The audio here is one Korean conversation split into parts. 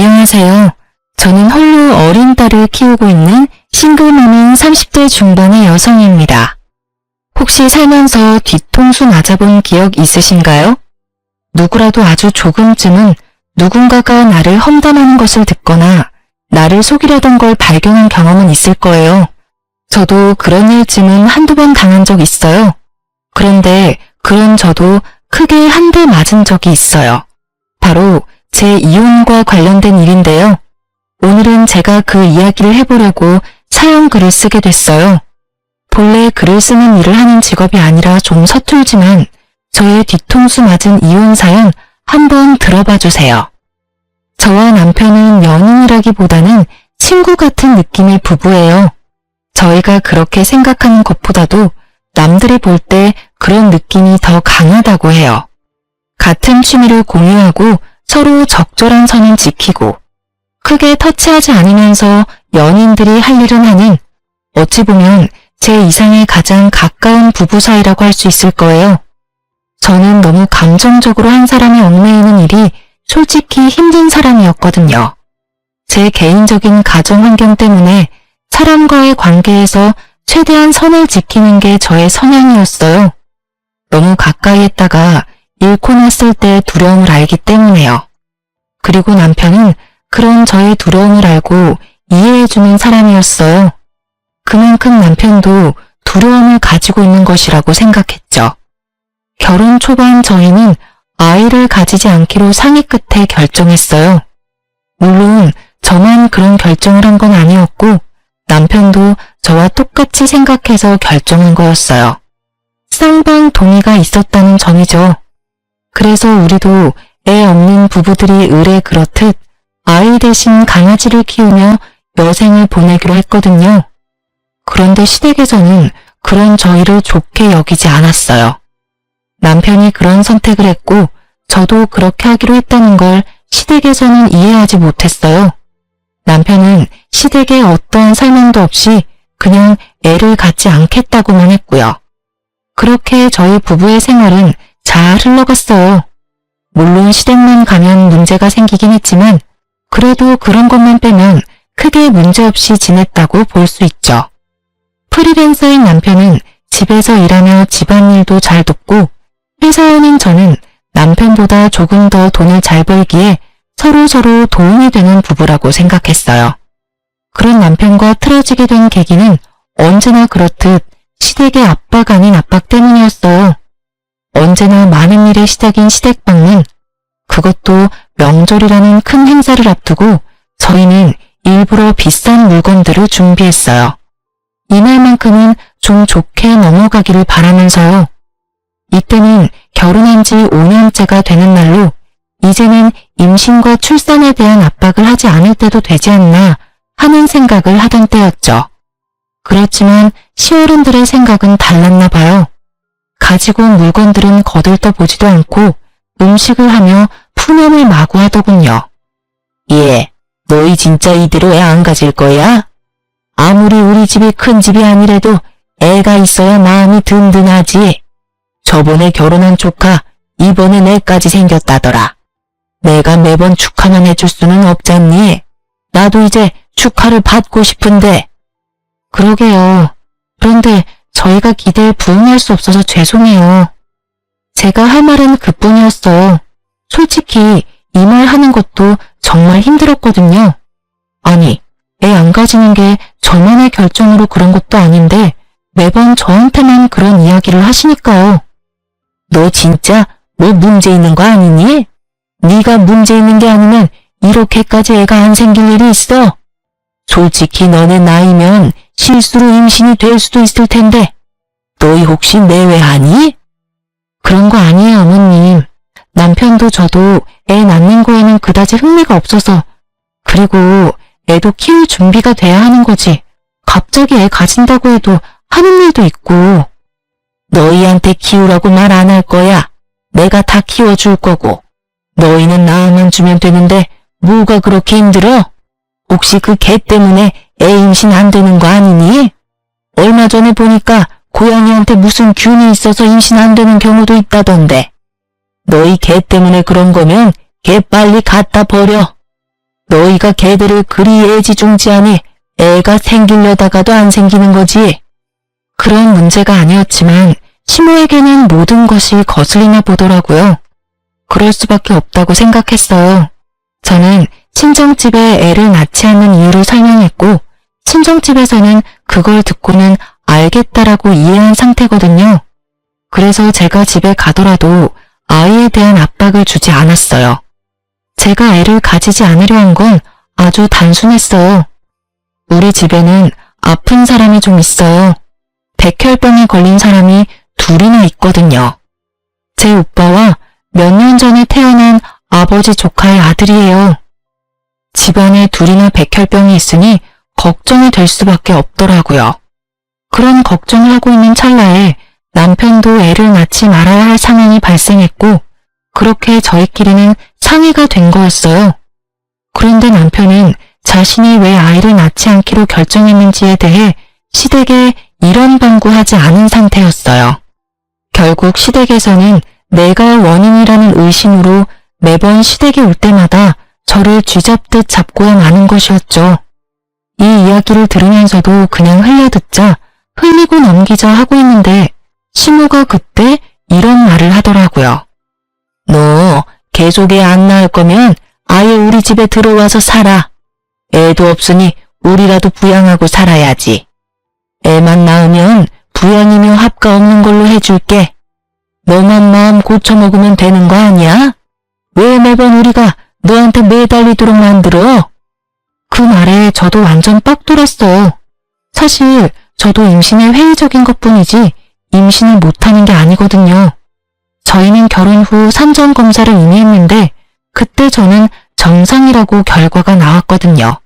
안녕하세요. 저는 홀로 어린 딸을 키우고 있는 싱글맘인 30대 중반의 여성입니다. 혹시 살면서 뒤통수 맞아본 기억 있으신가요? 누구라도 아주 조금쯤은 누군가가 나를 험담하는 것을 듣거나 나를 속이려던 걸 발견한 경험은 있을 거예요. 저도 그런 일쯤은 한두 번 당한 적 있어요. 그런데 그런 저도 크게 한 대 맞은 적이 있어요. 바로 제 이혼과 관련된 일인데요. 오늘은 제가 그 이야기를 해보려고 사연 글을 쓰게 됐어요. 본래 글을 쓰는 일을 하는 직업이 아니라 좀 서툴지만 저의 뒤통수 맞은 이혼 사연 한번 들어봐 주세요. 저와 남편은 연인이라기보다는 친구 같은 느낌의 부부예요. 저희가 그렇게 생각하는 것보다도 남들이 볼 때 그런 느낌이 더 강하다고 해요. 같은 취미를 공유하고 서로 적절한 선은 지키고 크게 터치하지 않으면서 연인들이 할 일은 하는 어찌 보면 제 이상의 가장 가까운 부부 사이라고 할 수 있을 거예요. 저는 너무 감정적으로 한 사람이 얽매이는 일이 솔직히 힘든 사람이었거든요. 제 개인적인 가정 환경 때문에 사람과의 관계에서 최대한 선을 지키는 게 저의 성향이었어요. 너무 가까이 했다가 잃고 났을 때 두려움을 알기 때문에요. 그리고 남편은 그런 저의 두려움을 알고 이해해주는 사람이었어요. 그만큼 남편도 두려움을 가지고 있는 것이라고 생각했죠. 결혼 초반 저희는 아이를 가지지 않기로 상의 끝에 결정했어요. 물론 저만 그런 결정을 한 건 아니었고 남편도 저와 똑같이 생각해서 결정한 거였어요. 쌍방 동의가 있었다는 점이죠. 그래서 우리도 애 없는 부부들이 의례 그렇듯 아이 대신 강아지를 키우며 여생을 보내기로 했거든요. 그런데 시댁에서는 그런 저희를 좋게 여기지 않았어요. 남편이 그런 선택을 했고 저도 그렇게 하기로 했다는 걸 시댁에서는 이해하지 못했어요. 남편은 시댁에 어떠한 설명도 없이 그냥 애를 갖지 않겠다고만 했고요. 그렇게 저희 부부의 생활은 잘 흘러갔어요. 물론 시댁만 가면 문제가 생기긴 했지만 그래도 그런 것만 빼면 크게 문제없이 지냈다고 볼 수 있죠. 프리랜서인 남편은 집에서 일하며 집안일도 잘 돕고 회사원인 저는 남편보다 조금 더 돈을 잘 벌기에 서로 도움이 되는 부부라고 생각했어요. 그런 남편과 틀어지게 된 계기는 언제나 그렇듯 시댁의 압박 아닌 압박 때문이었어요. 언제나 많은 일의 시작인 시댁 방문, 그것도 명절이라는 큰 행사를 앞두고 저희는 일부러 비싼 물건들을 준비했어요. 이날만큼은 좀 좋게 넘어가기를 바라면서요. 이때는 결혼한 지 5년째가 되는 날로 이제는 임신과 출산에 대한 압박을 하지 않을 때도 되지 않나 하는 생각을 하던 때였죠. 그렇지만 시어른들의 생각은 달랐나 봐요. 가지고 온 물건들은 거들떠보지도 않고 음식을 하며 푸념을 마구 하더군요. 예, 너희 진짜 이대로 애 안 가질 거야? 아무리 우리 집이 큰 집이 아니래도 애가 있어야 마음이 든든하지. 저번에 결혼한 조카 이번엔 애까지 생겼다더라. 내가 매번 축하만 해줄 수는 없잖니. 나도 이제 축하를 받고 싶은데. 그러게요. 그런데 저희가 기대에 부응할 수 없어서 죄송해요. 제가 할 말은 그뿐이었어요. 솔직히 이 말 하는 것도 정말 힘들었거든요. 아니, 애 안 가지는 게 저만의 결정으로 그런 것도 아닌데 매번 저한테만 그런 이야기를 하시니까요. 너 진짜 뭐 문제 있는 거 아니니? 네가 문제 있는 게 아니면 이렇게까지 애가 안 생길 일이 있어? 솔직히 너네 나이면 실수로 임신이 될 수도 있을 텐데 너희 혹시 내외하니? 그런 거 아니에요, 어머님. 남편도 저도 애 낳는 거에는 그다지 흥미가 없어서 그리고 애도 키울 준비가 돼야 하는 거지. 갑자기 애 가진다고 해도 하는 일도 있고. 너희한테 키우라고 말 안 할 거야. 내가 다 키워줄 거고. 너희는 낳아만 주면 되는데 뭐가 그렇게 힘들어? 혹시 그 개 때문에 애 임신 안 되는 거 아니니? 얼마 전에 보니까 고양이한테 무슨 균이 있어서 임신 안 되는 경우도 있다던데. 너희 개 때문에 그런 거면 개 빨리 갖다 버려. 너희가 걔들을 그리 애지중지하니 애가 생기려다가도 안 생기는 거지. 그런 문제가 아니었지만 시모에게는 모든 것이 거슬리나 보더라고요. 그럴 수밖에 없다고 생각했어요. 저는 친정집에 애를 낳지 않는 이유를 설명했고 친정집에서는 그걸 듣고는 알겠다라고 이해한 상태거든요. 그래서 제가 집에 가더라도 아이에 대한 압박을 주지 않았어요. 제가 애를 가지지 않으려 한 건 아주 단순했어요. 우리 집에는 아픈 사람이 좀 있어요. 백혈병에 걸린 사람이 둘이나 있거든요. 제 오빠와 몇 년 전에 태어난 아버지 조카의 아들이에요. 집안에 둘이나 백혈병이 있으니 걱정이 될 수밖에 없더라고요. 그런 걱정을 하고 있는 찰나에 남편도 애를 낳지 말아야 할 상황이 발생했고 그렇게 저희끼리는 상의가 된 거였어요. 그런데 남편은 자신이 왜 아이를 낳지 않기로 결정했는지에 대해 시댁에 이런 방구하지 않은 상태였어요. 결국 시댁에서는 내가 원인이라는 의심으로 매번 시댁에 올 때마다 저를 쥐잡듯 잡고야 마는 것이었죠. 이 이야기를 들으면서도 그냥 흘려듣자 흘리고 넘기자 하고 있는데 시모가 그때 이런 말을 하더라고요. 너 계속 애 안 낳을 거면 아예 우리 집에 들어와서 살아. 애도 없으니 우리라도 부양하고 살아야지. 애만 낳으면 부양이며 합가 없는 걸로 해줄게. 너만 마음 고쳐먹으면 되는 거 아니야? 왜 매번 우리가 너한테 매달리도록 만들어? 그 말에 저도 완전 빡 돌았어요. 사실 저도 임신에 회의적인 것뿐이지 임신을 못하는 게 아니거든요. 저희는 결혼 후 산전검사를 이미 했는데 그때 저는 정상이라고 결과가 나왔거든요.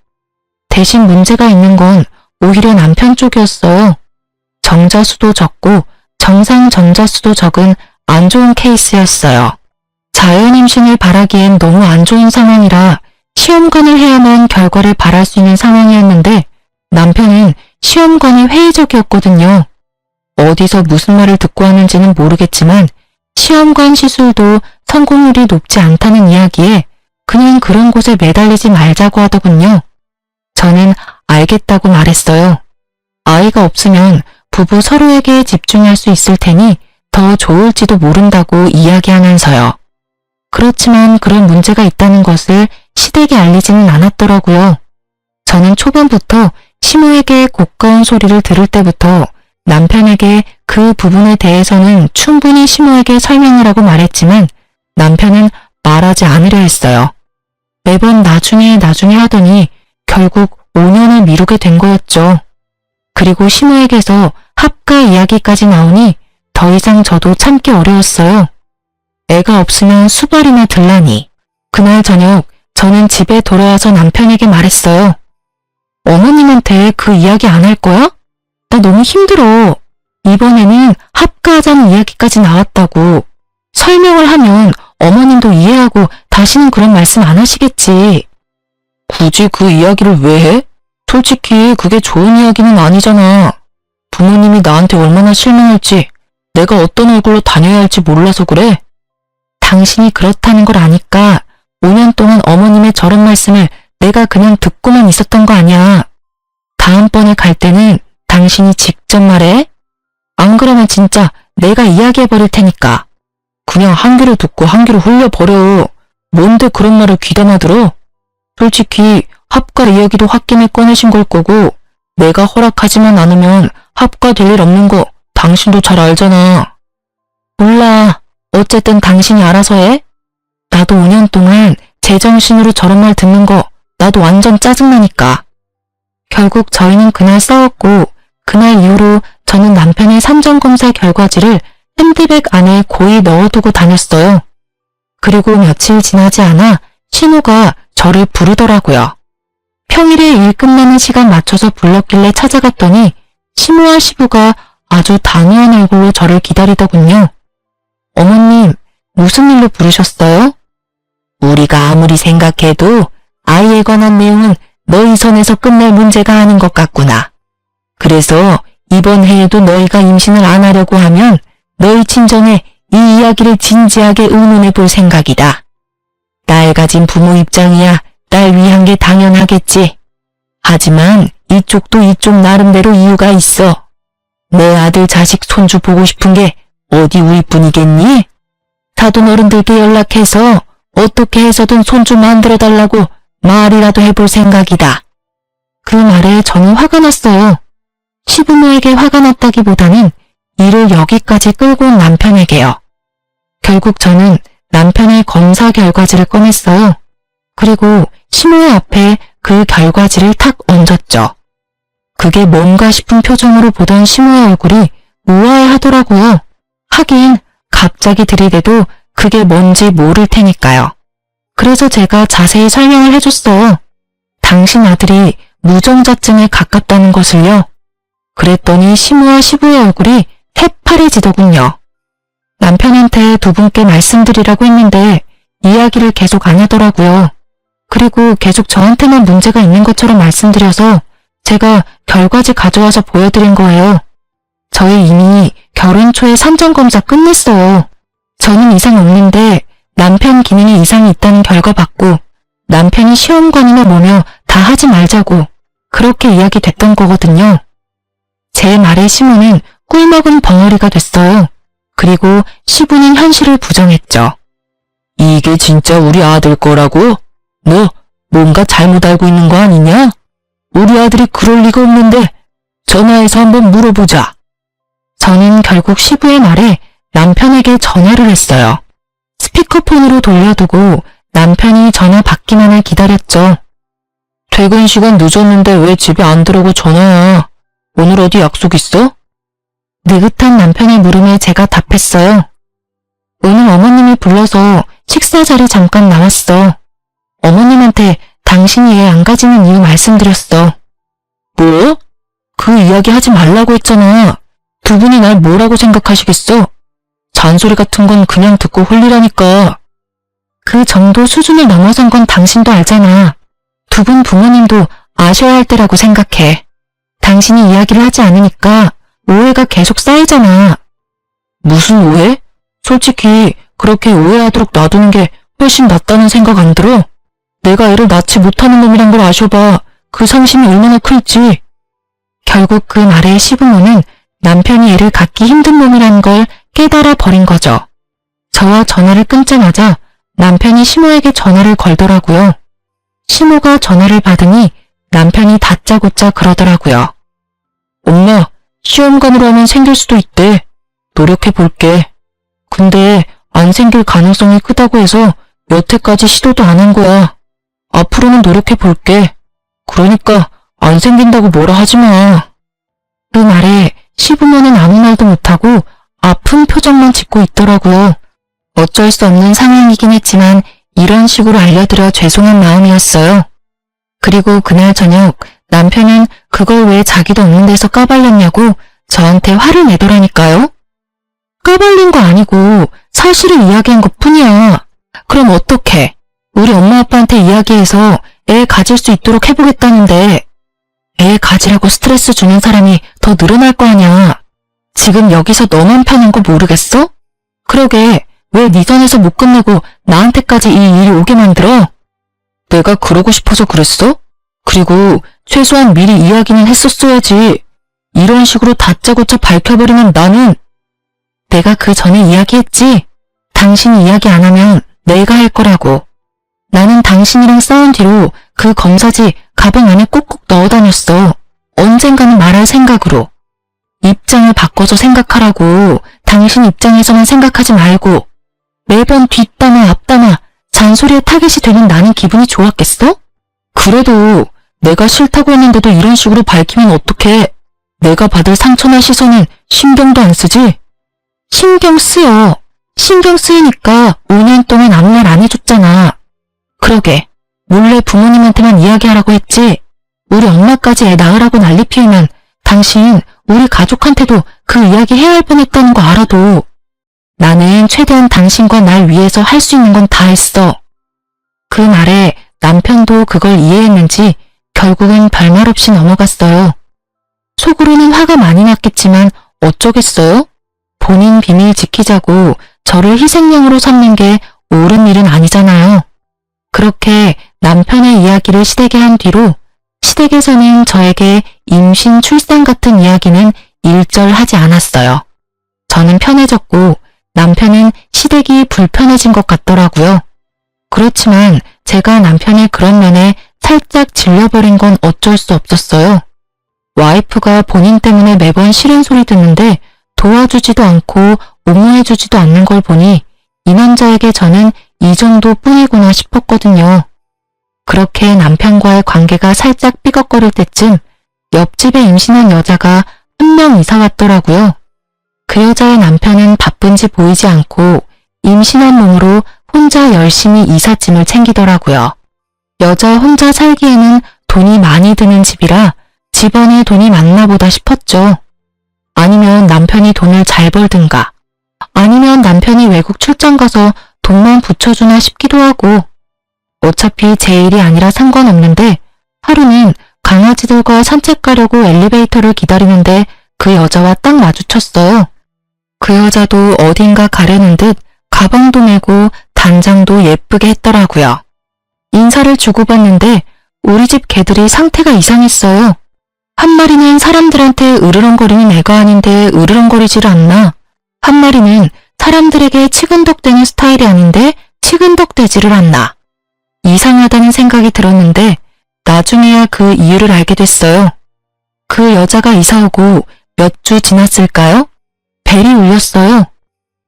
대신 문제가 있는 건 오히려 남편 쪽이었어요. 정자수도 적고 정상 정자수도 적은 안 좋은 케이스였어요. 자연 임신을 바라기엔 너무 안 좋은 상황이라 시험관을 해야만 결과를 바랄 수 있는 상황이었는데 남편은 시험관이 회의적이었거든요. 어디서 무슨 말을 듣고 하는지는 모르겠지만 시험관 시술도 성공률이 높지 않다는 이야기에 그냥 그런 곳에 매달리지 말자고 하더군요. 저는 알겠다고 말했어요. 아이가 없으면 부부 서로에게 집중할 수 있을 테니 더 좋을지도 모른다고 이야기하면서요. 그렇지만 그런 문제가 있다는 것을 시댁에 알리지는 않았더라고요. 저는 초반부터 시모에게 고가운 소리를 들을 때부터 남편에게 그 부분에 대해서는 충분히 시모에게 설명하라고 말했지만 남편은 말하지 않으려 했어요. 매번 나중에 하더니 결국 5년을 미루게 된 거였죠. 그리고 시모에게서 합가 이야기까지 나오니 더 이상 저도 참기 어려웠어요. 애가 없으면 수발이나 들라니. 그날 저녁 저는 집에 돌아와서 남편에게 말했어요. 어머님한테 그 이야기 안 할 거야? 나 너무 힘들어. 이번에는 합가하자는 이야기까지 나왔다고. 설명을 하면 어머님도 이해하고 다시는 그런 말씀 안 하시겠지. 굳이 그 이야기를 왜 해? 솔직히 그게 좋은 이야기는 아니잖아. 부모님이 나한테 얼마나 실망할지, 내가 어떤 얼굴로 다녀야 할지 몰라서 그래. 당신이 그렇다는 걸 아니까 5년 동안 어머님의 저런 말씀을 내가 그냥 듣고만 있었던 거 아니야. 다음번에 갈 때는 당신이 직접 말해. 안 그러면 진짜 내가 이야기해버릴 테니까. 그냥 한 귀로 듣고 한 귀로 흘려버려. 뭔데 그런 말을 귀담아 들어? 솔직히 합가 이야기도 홧김에 꺼내신 걸 거고 내가 허락하지만 않으면 합가 될 일 없는 거 당신도 잘 알잖아. 몰라. 어쨌든 당신이 알아서 해. 나도 5년 동안 제정신으로 저런 말 듣는 거 나도 완전 짜증나니까. 결국 저희는 그날 싸웠고 그날 이후로 저는 남편의 산전검사 결과지를 핸드백 안에 고이 넣어두고 다녔어요. 그리고 며칠 지나지 않아 신호가 저를 부르더라고요. 평일에 일 끝나는 시간 맞춰서 불렀길래 찾아갔더니 시모와 시부가 아주 단호한 얼굴로 저를 기다리더군요. 어머님, 무슨 일로 부르셨어요? 우리가 아무리 생각해도 아이에 관한 내용은 너희 선에서 끝낼 문제가 아닌 것 같구나. 그래서 이번 해에도 너희가 임신을 안 하려고 하면 너희 친정에 이 이야기를 진지하게 의논해 볼 생각이다. 딸 가진 부모 입장이야 날 위한 게 당연하겠지. 하지만 이쪽도 이쪽 나름대로 이유가 있어. 내 아들 자식 손주 보고 싶은 게 어디 우리뿐이겠니? 사돈 어른들께 연락해서 어떻게 해서든 손주 만들어달라고 말이라도 해볼 생각이다. 그 말에 저는 화가 났어요. 시부모에게 화가 났다기보다는 일을 여기까지 끌고 온 남편에게요. 결국 저는 남편의 검사 결과지를 꺼냈어요. 그리고 시모의 앞에 그 결과지를 탁 얹었죠. 그게 뭔가 싶은 표정으로 보던 시모의 얼굴이 우아해하더라고요. 하긴 갑자기 들이대도 그게 뭔지 모를 테니까요. 그래서 제가 자세히 설명을 해줬어요. 당신 아들이 무정자증에 가깝다는 것을요. 그랬더니 시모와 시부의 얼굴이 새파래지더군요. 남편한테 두 분께 말씀드리라고 했는데 이야기를 계속 안 하더라고요. 그리고 계속 저한테만 문제가 있는 것처럼 말씀드려서 제가 결과지 가져와서 보여드린 거예요. 저희 이미 결혼 초에 선정검사 끝냈어요. 저는 이상 없는데 남편 기능에 이상이 있다는 결과 받고 남편이 시험관이나 뭐며 다 하지 말자고 그렇게 이야기됐던 거거든요. 제 말에 시모는 꿀먹은 벙어리가 됐어요. 그리고 시부는 현실을 부정했죠. 이게 진짜 우리 아들 거라고? 너 뭔가 잘못 알고 있는 거 아니냐? 우리 아들이 그럴 리가 없는데 전화해서 한번 물어보자. 저는 결국 시부의 말에 남편에게 전화를 했어요. 스피커폰으로 돌려두고 남편이 전화 받기만을 기다렸죠. 퇴근 시간 늦었는데 왜 집에 안 들어오고 전화야? 오늘 어디 약속 있어? 느긋한 남편의 물음에 제가 답했어요. 오늘 어머님이 불러서 식사 자리 잠깐 나왔어. 어머님한테 당신이 애 안 가지는 이유 말씀드렸어. 뭐? 그 이야기 하지 말라고 했잖아. 두 분이 날 뭐라고 생각하시겠어? 잔소리 같은 건 그냥 듣고 홀리라니까. 그 정도 수준을 넘어선 건 당신도 알잖아. 두 분 부모님도 아셔야 할 때라고 생각해. 당신이 이야기를 하지 않으니까 오해가 계속 쌓이잖아. 무슨 오해? 솔직히 그렇게 오해하도록 놔두는 게 훨씬 낫다는 생각 안 들어? 내가 애를 낳지 못하는 놈이란 걸 아셔봐. 그 상심이 얼마나 클지. 결국 그 말에 시부모는 남편이 애를 갖기 힘든 놈이란 걸 깨달아 버린 거죠. 저와 전화를 끊자마자 남편이 시모에게 전화를 걸더라고요. 시모가 전화를 받으니 남편이 다짜고짜 그러더라고요. 엄마, 시험관으로 하면 생길 수도 있대. 노력해볼게. 근데 안 생길 가능성이 크다고 해서 여태까지 시도도 안 한 거야. 앞으로는 노력해볼게. 그러니까 안 생긴다고 뭐라 하지 마. 그 말에 시부모는 아무 말도 못하고 아픈 표정만 짓고 있더라고요. 어쩔 수 없는 상황이긴 했지만 이런 식으로 알려드려 죄송한 마음이었어요. 그리고 그날 저녁 남편은 그걸 왜 자기도 없는 데서 까발렸냐고 저한테 화를 내더라니까요. 까발린 거 아니고 사실을 이야기한 것 뿐이야. 그럼 어떡해? 우리 엄마 아빠한테 이야기해서 애 가질 수 있도록 해보겠다는데 애 가지라고 스트레스 주는 사람이 더 늘어날 거 아냐. 지금 여기서 너만 편한 거 모르겠어? 그러게 왜 네 선에서 못 끝내고 나한테까지 이 일이 오게 만들어? 내가 그러고 싶어서 그랬어? 그리고 최소한 미리 이야기는 했었어야지. 이런 식으로 다짜고짜 밝혀버리면 나는 내가 그 전에 이야기했지. 당신이 이야기 안 하면 내가 할 거라고. 나는 당신이랑 싸운 뒤로 그 검사지 가방 안에 꾹꾹 넣어 다녔어. 언젠가는 말할 생각으로. 입장을 바꿔서 생각하라고. 당신 입장에서만 생각하지 말고. 매번 뒷담화 앞담화 잔소리에 타겟이 되는 나는 기분이 좋았겠어? 그래도 내가 싫다고 했는데도 이런 식으로 밝히면 어떡해. 내가 받을 상처나 시선은 신경도 안 쓰지? 신경 쓰여. 신경 쓰이니까 5년 동안 아무 말 안 해줬잖아. 그러게 몰래 부모님한테만 이야기하라고 했지. 우리 엄마까지 애 낳으라고 난리 피우면 당신 우리 가족한테도 그 이야기 해야 할 뻔했다는 거 알아도 나는 최대한 당신과 날 위해서 할 수 있는 건 다 했어. 그 말에 남편도 그걸 이해했는지 결국은 별말 없이 넘어갔어요. 속으로는 화가 많이 났겠지만 어쩌겠어요? 본인 비밀 지키자고 저를 희생양으로 삼는 게 옳은 일은 아니잖아요. 그렇게 남편의 이야기를 시댁에 한 뒤로 시댁에서는 저에게 임신, 출산 같은 이야기는 일절 하지 않았어요. 저는 편해졌고 남편은 시댁이 불편해진 것 같더라고요. 그렇지만 제가 남편의 그런 면에 살짝 질려버린 건 어쩔 수 없었어요. 와이프가 본인 때문에 매번 싫은 소리 듣는데 도와주지도 않고 옹호해주지도 않는 걸 보니 이 남자에게 저는 이 정도뿐이구나 싶었거든요. 그렇게 남편과의 관계가 살짝 삐걱거릴 때쯤 옆집에 임신한 여자가 한 명 이사 왔더라고요. 그 여자의 남편은 바쁜지 보이지 않고 임신한 몸으로 혼자 열심히 이삿짐을 챙기더라고요. 여자 혼자 살기에는 돈이 많이 드는 집이라 집안에 돈이 많나 보다 싶었죠. 아니면 남편이 돈을 잘 벌든가, 아니면 남편이 외국 출장 가서 돈만 붙여주나 싶기도 하고, 어차피 제 일이 아니라 상관없는데 하루는 강아지들과 산책 가려고 엘리베이터를 기다리는데 그 여자와 딱 마주쳤어요. 그 여자도 어딘가 가려는 듯 가방도 메고 단장도 예쁘게 했더라고요. 인사를 주고받는데 우리 집 개들이 상태가 이상했어요. 한 마리는 사람들한테 으르렁거리는 애가 아닌데 으르렁거리질 않나. 한 마리는 사람들에게 치근덕대는 스타일이 아닌데 치근덕대지를 않나. 이상하다는 생각이 들었는데 나중에야 그 이유를 알게 됐어요. 그 여자가 이사 오고 몇 주 지났을까요? 벨이 울렸어요.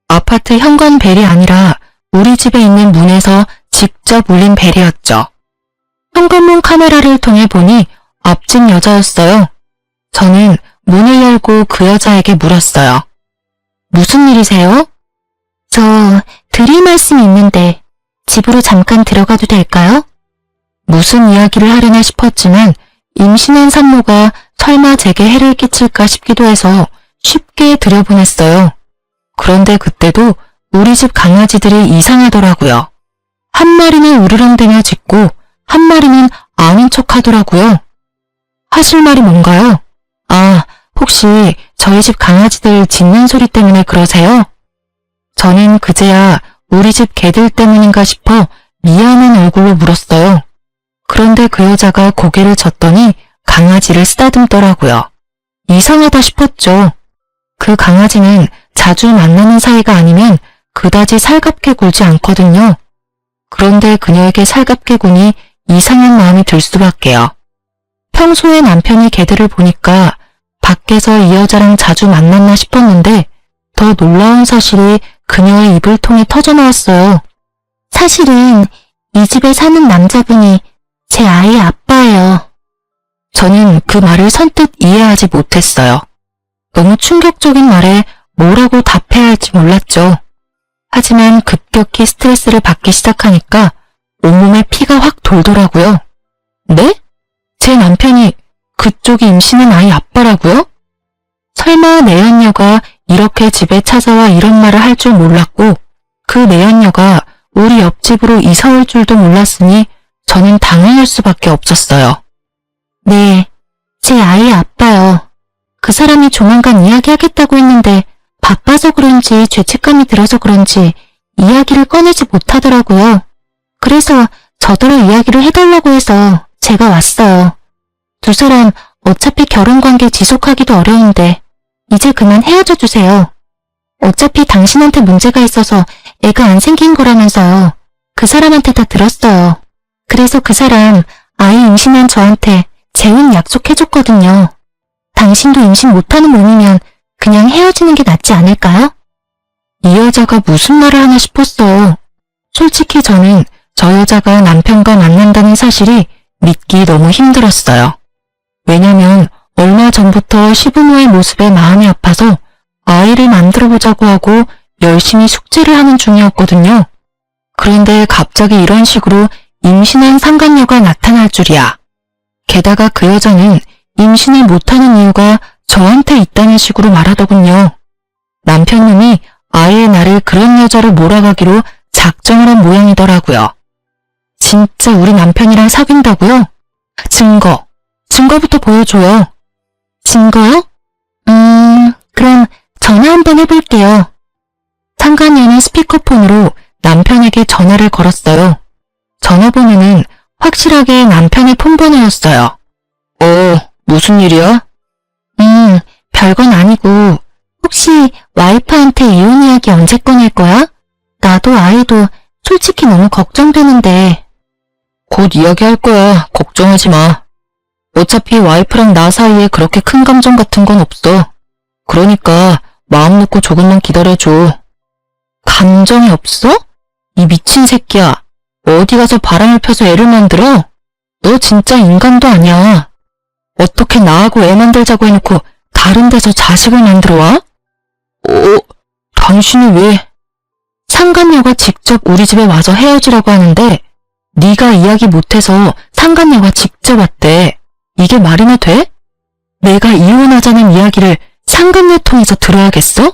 아파트 현관 벨이 아니라 우리 집에 있는 문에서 직접 울린 벨이었죠. 현관문 카메라를 통해 보니 앞집 여자였어요. 저는 문을 열고 그 여자에게 물었어요. 무슨 일이세요? 저 드릴 말씀이 있는데 집으로 잠깐 들어가도 될까요? 무슨 이야기를 하려나 싶었지만 임신한 산모가 설마 제게 해를 끼칠까 싶기도 해서 쉽게 들여보냈어요. 그런데 그때도 우리 집 강아지들이 이상하더라고요. 한 마리는 으르렁대며 짖고 한 마리는 아닌 척 하더라고요. 하실 말이 뭔가요? 아, 혹시 저희 집 강아지들 짖는 소리 때문에 그러세요? 저는 그제야 우리 집 개들 때문인가 싶어 미안한 얼굴로 물었어요. 그런데 그 여자가 고개를 젓더니 강아지를 쓰다듬더라고요. 이상하다 싶었죠. 그 강아지는 자주 만나는 사이가 아니면 그다지 살갑게 굴지 않거든요. 그런데 그녀에게 살갑게 구니 이상한 마음이 들 수밖에요. 평소에 남편이 개들을 보니까 밖에서 이 여자랑 자주 만났나 싶었는데 더 놀라운 사실이 그녀의 입을 통해 터져나왔어요. 사실은 이 집에 사는 남자분이 제 아이의 아빠예요. 저는 그 말을 선뜻 이해하지 못했어요. 너무 충격적인 말에 뭐라고 답해야 할지 몰랐죠. 하지만 급격히 스트레스를 받기 시작하니까 온몸에 피가 확 돌더라고요. 네? 제 남편이 그쪽이 임신한 아이 아빠라고요? 설마 내연녀가 이렇게 집에 찾아와 이런 말을 할 줄 몰랐고 그 내연녀가 우리 옆집으로 이사 올 줄도 몰랐으니 저는 당황할 수밖에 없었어요. 네, 제 아이의 아빠요. 그 사람이 조만간 이야기하겠다고 했는데 바빠서 그런지 죄책감이 들어서 그런지 이야기를 꺼내지 못하더라고요. 그래서 저더러 이야기를 해달라고 해서 제가 왔어요. 두 사람 어차피 결혼관계 지속하기도 어려운데 이제 그만 헤어져 주세요. 어차피 당신한테 문제가 있어서 애가 안 생긴 거라면서요. 그 사람한테 다 들었어요. 그래서 그 사람 아이 임신한 저한테 재혼 약속해줬거든요. 당신도 임신 못하는 몸이면 그냥 헤어지는 게 낫지 않을까요? 이 여자가 무슨 말을 하나 싶었어요. 솔직히 저는 저 여자가 남편과 만난다는 사실이 믿기 너무 힘들었어요. 왜냐면 얼마 전부터 시부모의 모습에 마음이 아파서 아이를 만들어보자고 하고 열심히 숙제를 하는 중이었거든요. 그런데 갑자기 이런 식으로 임신한 상간녀가 나타날 줄이야. 게다가 그 여자는 임신을 못하는 이유가 저한테 있다는 식으로 말하더군요. 남편놈이 아이의 나를 그런 여자로 몰아가기로 작정을 한 모양이더라고요. 진짜 우리 남편이랑 사귄다고요? 증거부터 보여줘요. 증거요? 그럼 전화 한번 해볼게요. 상간녀는 스피커폰으로 남편에게 전화를 걸었어요. 전화번호는 확실하게 남편의 폰번호였어요. 무슨 일이야? 별건 아니고 혹시 와이프한테 이혼 이야기 언제 꺼낼 거야? 나도 아이도 솔직히 너무 걱정되는데. 곧 이야기할 거야. 걱정하지 마. 어차피 와이프랑 나 사이에 그렇게 큰 감정 같은 건 없어. 그러니까 마음 놓고 조금만 기다려줘. 감정이 없어? 이 미친 새끼야. 어디 가서 바람을 펴서 애를 만들어? 너 진짜 인간도 아니야. 어떻게 나하고 애 만들자고 해놓고 다른 데서 자식을 만들어 와? 당신이 왜? 상간녀가 직접 우리 집에 와서 헤어지라고 하는데 네가 이야기 못해서 상간녀가 직접 왔대. 이게 말이나 돼? 내가 이혼하자는 이야기를 상간녀 통해서 들어야겠어?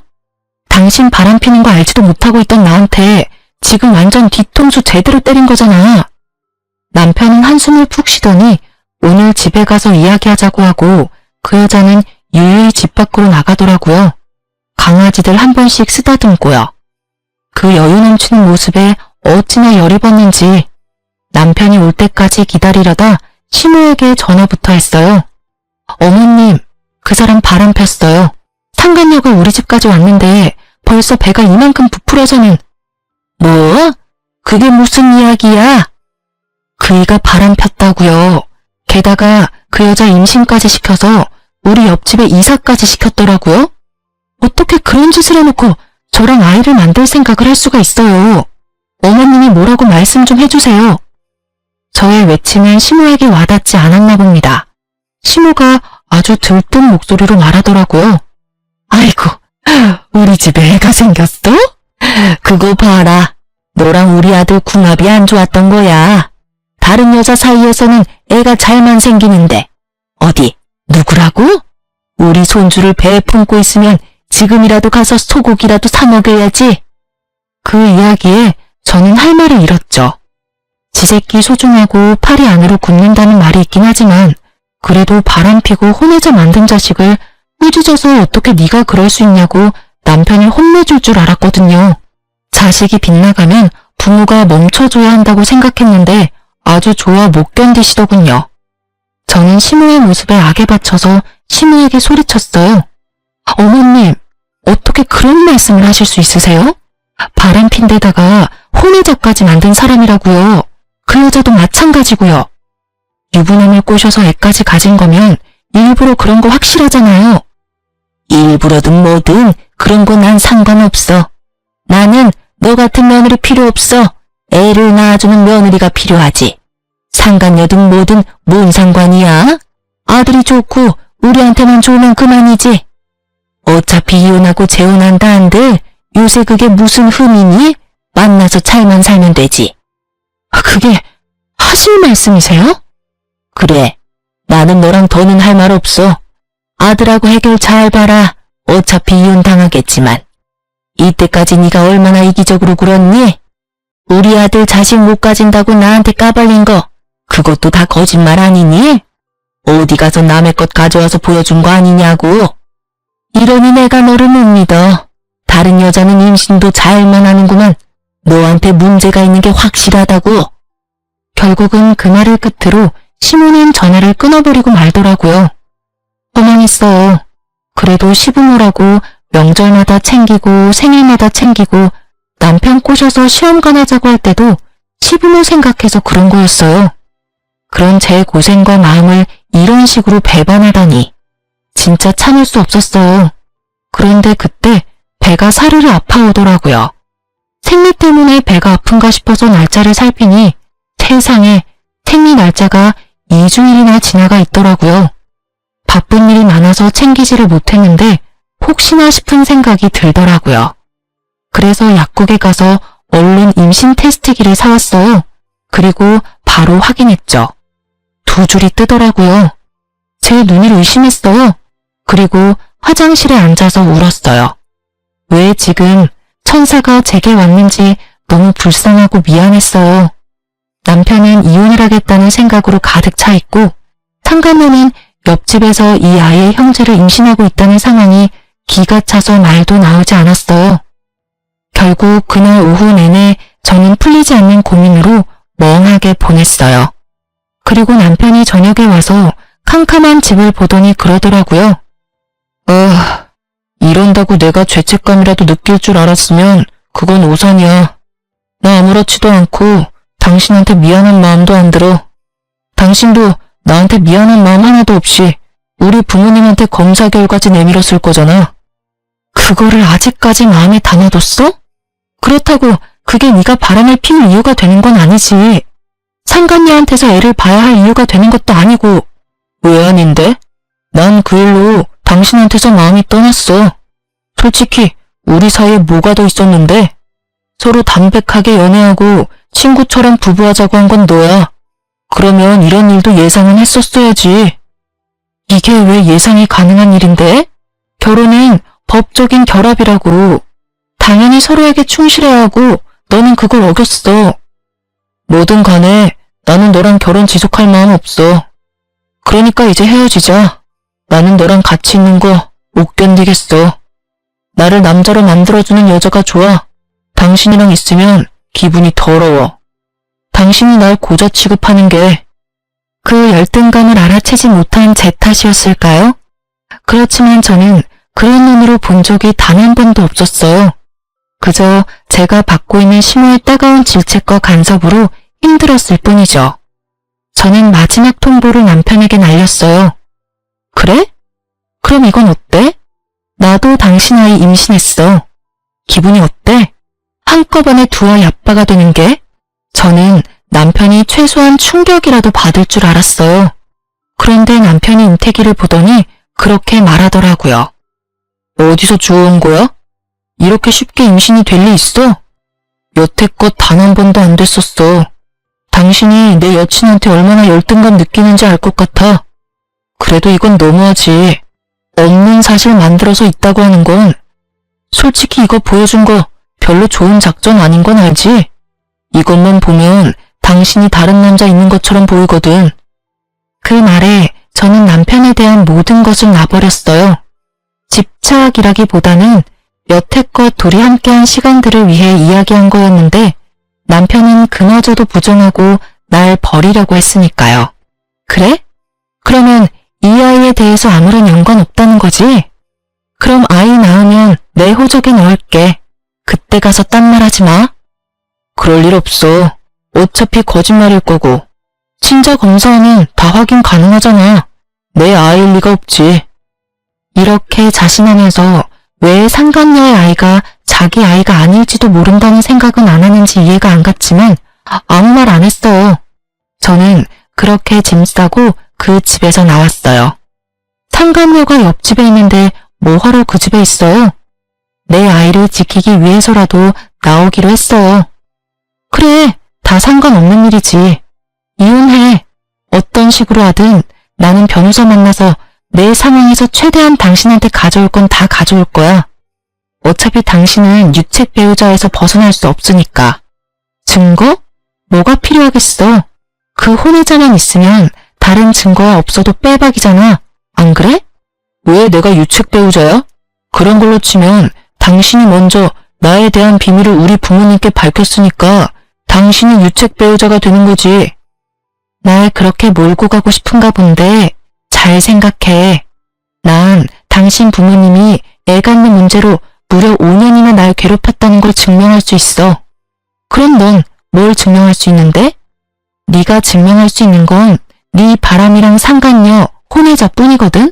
당신 바람피는 거 알지도 못하고 있던 나한테 지금 완전 뒤통수 제대로 때린 거잖아. 남편은 한숨을 푹 쉬더니 오늘 집에 가서 이야기하자고 하고 그 여자는 유유히 집 밖으로 나가더라고요. 강아지들 한 번씩 쓰다듬고요. 그 여유 넘치는 모습에 어찌나 열이 받는지 남편이 올 때까지 기다리려다 시모에게 전화부터 했어요. 어머님, 그 사람 바람 폈어요. 상간녀가 우리 집까지 왔는데 벌써 배가 이만큼 부풀어서는. 뭐? 그게 무슨 이야기야? 그이가 바람 폈다고요. 게다가 그 여자 임신까지 시켜서 우리 옆집에 이사까지 시켰더라고요. 어떻게 그런 짓을 해놓고 저랑 아이를 만들 생각을 할 수가 있어요. 어머님이 뭐라고 말씀 좀 해주세요. 저의 외침은 시모에게 와닿지 않았나 봅니다. 시모가 아주 들뜬 목소리로 말하더라고요. 아이고, 우리 집에 애가 생겼어? 그거 봐라. 너랑 우리 아들 궁합이 안 좋았던 거야. 다른 여자 사이에서는 애가 잘만 생기는데 어디 누구라고? 우리 손주를 배에 품고 있으면 지금이라도 가서 소고기라도 사 먹여야지. 그 이야기에 저는 할 말을 잃었죠. 지 새끼 소중하고 팔이 안으로 굽는다는 말이 있긴 하지만 그래도 바람피고 혼내자 만든 자식을 꾸짖어서 어떻게 네가 그럴 수 있냐고 남편이 혼내줄 줄 알았거든요. 자식이 빗나가면 부모가 멈춰줘야 한다고 생각했는데 아주 좋아 못 견디시더군요. 저는 시모의 모습에 악에 받쳐서 시모에게 소리쳤어요. 어머님, 어떻게 그런 말씀을 하실 수 있으세요? 바람핀 데다가 혼외자까지 만든 사람이라고요. 그 여자도 마찬가지고요. 유부남을 꼬셔서 애까지 가진 거면 일부러 그런 거 확실하잖아요. 일부러든 뭐든 그런 거 난 상관없어. 나는 너 같은 며느리 필요 없어. 애를 낳아주는 며느리가 필요하지. 상간녀든 뭐든 뭔 상관이야? 아들이 좋고 우리한테만 좋으면 그만이지. 어차피 이혼하고 재혼한다 한들 요새 그게 무슨 흠이니? 만나서 잘만 살면 되지. 그게 하실 말씀이세요? 그래. 나는 너랑 더는 할 말 없어. 아들하고 해결 잘 봐라. 어차피 이혼 당하겠지만. 이때까지 네가 얼마나 이기적으로 굴었니? 우리 아들 자식 못 가진다고 나한테 까발린 거 그것도 다 거짓말 아니니? 어디 가서 남의 것 가져와서 보여준 거 아니냐고. 이러니 내가 너를 못 믿어. 다른 여자는 임신도 잘만 하는구만. 너한테 문제가 있는 게 확실하다고. 결국은 그 말을 끝으로 시모는 전화를 끊어버리고 말더라고요. 허망했어요. 그래도 시부모라고 명절마다 챙기고 생일마다 챙기고 남편 꼬셔서 시험관 하자고 할 때도 시부모 생각해서 그런 거였어요. 그런 제 고생과 마음을 이런 식으로 배반하다니 진짜 참을 수 없었어요. 그런데 그때 배가 사르르 아파오더라고요. 생리 때문에 배가 아픈가 싶어서 날짜를 살피니 세상에 생리 날짜가 2주일이나 지나가 있더라고요. 바쁜 일이 많아서 챙기지를 못했는데 혹시나 싶은 생각이 들더라고요. 그래서 약국에 가서 얼른 임신 테스트기를 사왔어요. 그리고 바로 확인했죠. 2줄이 뜨더라고요. 제 눈을 의심했어요. 그리고 화장실에 앉아서 울었어요. 왜 지금 천사가 제게 왔는지 너무 불쌍하고 미안했어요. 남편은 이혼을 하겠다는 생각으로 가득 차 있고 상간녀는 옆집에서 이 아이의 형제를 임신하고 있다는 상황이 기가 차서 말도 나오지 않았어요. 결국 그날 오후 내내 저는 풀리지 않는 고민으로 멍하게 보냈어요. 그리고 남편이 저녁에 와서 캄캄한 집을 보더니 그러더라고요. 이런다고 내가 죄책감이라도 느낄 줄 알았으면 그건 오산이야. 나 아무렇지도 않고 당신한테 미안한 마음도 안 들어. 당신도 나한테 미안한 마음 하나도 없이 우리 부모님한테 검사 결과지 내밀었을 거잖아. 그거를 아직까지 마음에 담아뒀어? 그렇다고 그게 네가 바람을 피울 이유가 되는 건 아니지. 상간녀한테서 애를 봐야 할 이유가 되는 것도 아니고. 왜 아닌데? 난 그 일로 당신한테서 마음이 떠났어. 솔직히 우리 사이에 뭐가 더 있었는데? 서로 담백하게 연애하고 친구처럼 부부하자고 한 건 너야. 그러면 이런 일도 예상은 했었어야지. 이게 왜 예상이 가능한 일인데? 결혼은 법적인 결합이라고. 당연히 서로에게 충실해야 하고 너는 그걸 어겼어. 뭐든 간에 나는 너랑 결혼 지속할 마음 없어. 그러니까 이제 헤어지자. 나는 너랑 같이 있는 거 못 견디겠어. 나를 남자로 만들어주는 여자가 좋아. 당신이랑 있으면 기분이 더러워. 당신이 날 고자 취급하는 게 그 열등감을 알아채지 못한 제 탓이었을까요? 그렇지만 저는 그런 눈으로 본 적이 단 한 번도 없었어요. 그저 제가 받고 있는 심호의 따가운 질책과 간섭으로 힘들었을 뿐이죠. 저는 마지막 통보를 남편에게 날렸어요. 그래? 그럼 이건 어때? 나도 당신 아이 임신했어. 기분이 어때? 한꺼번에 두 아이 아빠가 되는 게? 저는 남편이 최소한 충격이라도 받을 줄 알았어요. 그런데 남편이 인태기를 보더니 그렇게 말하더라고요. 어디서 주워온 거야? 이렇게 쉽게 임신이 될 리 있어? 여태껏 단 한 번도 안 됐었어. 당신이 내 여친한테 얼마나 열등감 느끼는지 알 것 같아. 그래도 이건 너무하지. 없는 사실 만들어서 있다고 하는 건 솔직히 이거 보여준 거 별로 좋은 작전 아닌 건 알지? 이것만 보면 당신이 다른 남자 있는 것처럼 보이거든. 그 말에 저는 남편에 대한 모든 것을 놔버렸어요. 집착이라기보다는 여태껏 둘이 함께한 시간들을 위해 이야기한 거였는데 남편은 그마저도 부정하고 날 버리려고 했으니까요. 그래? 그러면 이 아이에 대해서 아무런 연관 없다는 거지? 그럼 아이 낳으면 내 호적에 넣을게. 그때 가서 딴 말 하지 마. 그럴 일 없어. 어차피 거짓말일 거고. 친자 검사하면 다 확인 가능하잖아. 내 아이일 리가 없지. 이렇게 자신하면서 왜 상간녀의 아이가 자기 아이가 아닐지도 모른다는 생각은 안 하는지 이해가 안 갔지만 아무 말 안 했어요. 저는 그렇게 짐 싸고 그 집에서 나왔어요. 상간녀가 옆집에 있는데 뭐하러 그 집에 있어요? 내 아이를 지키기 위해서라도 나오기로 했어요. 그래, 다 상관없는 일이지. 이혼해. 어떤 식으로 하든 나는 변호사 만나서 내 상황에서 최대한 당신한테 가져올 건 다 가져올 거야. 어차피 당신은 유책 배우자에서 벗어날 수 없으니까. 증거? 뭐가 필요하겠어? 그 혼외자만 있으면 다른 증거가 없어도 빼박이잖아. 안 그래? 왜 내가 유책 배우자야? 그런 걸로 치면 당신이 먼저 나에 대한 비밀을 우리 부모님께 밝혔으니까 당신이 유책 배우자가 되는 거지. 날 그렇게 몰고 가고 싶은가 본데 잘 생각해. 난 당신 부모님이 애 갖는 문제로 무려 5년이나 날 괴롭혔다는 걸 증명할 수 있어. 그럼 넌 뭘 증명할 수 있는데? 네가 증명할 수 있는 건 네 바람이랑 상간녀, 혼외자뿐이거든?